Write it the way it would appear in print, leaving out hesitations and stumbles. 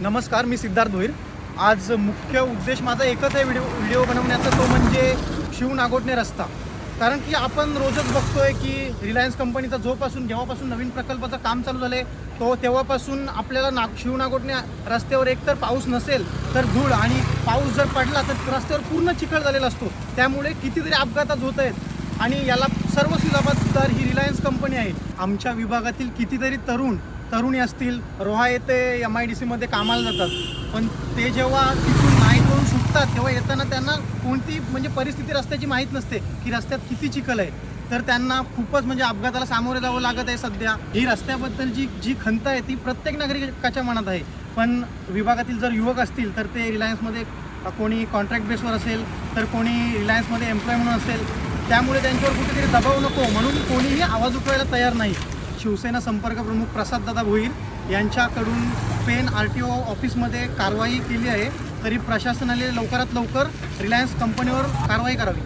नमस्कार, मी सिद्धार्थ भोईर. आज मुख्य उद्देश माझा एकच आहे व्हिडिओ बनवण्याचा, तो म्हणजे शिव नागोठणे रस्ता. कारण की आपण रोजच बघतोय की रिलायन्स कंपनीचा जेव्हापासून नवीन प्रकल्पाचं काम चालू झालं आहे तेव्हापासून आपल्याला शिव नागोठणे रस्त्यावर एकतर पाऊस नसेल तर धूळ, आणि पाऊस जर पडला तर रस्त्यावर पूर्ण चिखल झालेला असतो. त्यामुळे कितीतरी अपघात होत आहेत आणि याला सर्वस्वी जबाबदार ही रिलायन्स कंपनी आहे. आमच्या विभागातील कितीतरी तरुणी असतील, रोहा येथे MIDC कामाला जातात, पण ते जेव्हा तिथून नाईट करून सुटतात तेव्हा येताना त्यांना कोणती परिस्थिती रस्त्याची माहीत नसते की रस्त्यात किती चिखल आहे. तर त्यांना खूपच अपघाताला सामोरे जावं लागत आहे. सध्या ही रस्त्याबद्दलची जी खंत आहे ती प्रत्येक नागरिकाच्या मनात आहे. पण विभागातील जर युवक असतील तर ते रिलायन्समध्ये कोणी कॉन्ट्रॅक्ट बेसवर असेल तर कोणी रिलायन्समध्ये एम्प्लॉय म्हणून असेल, त्यामुळे त्यांच्यावर कुठेतरी दबाव नको म्हणून कोणीही आवाज उठवायला तयार नाही. शिवसेना संपर्क प्रमुख प्रसाददादा भोईर यांच्याकडून पेन RTO ऑफिसमध्ये कारवाई केली आहे, तरी प्रशासनाने लवकरात लवकर रिलायन्स कंपनीवर कारवाई करावी.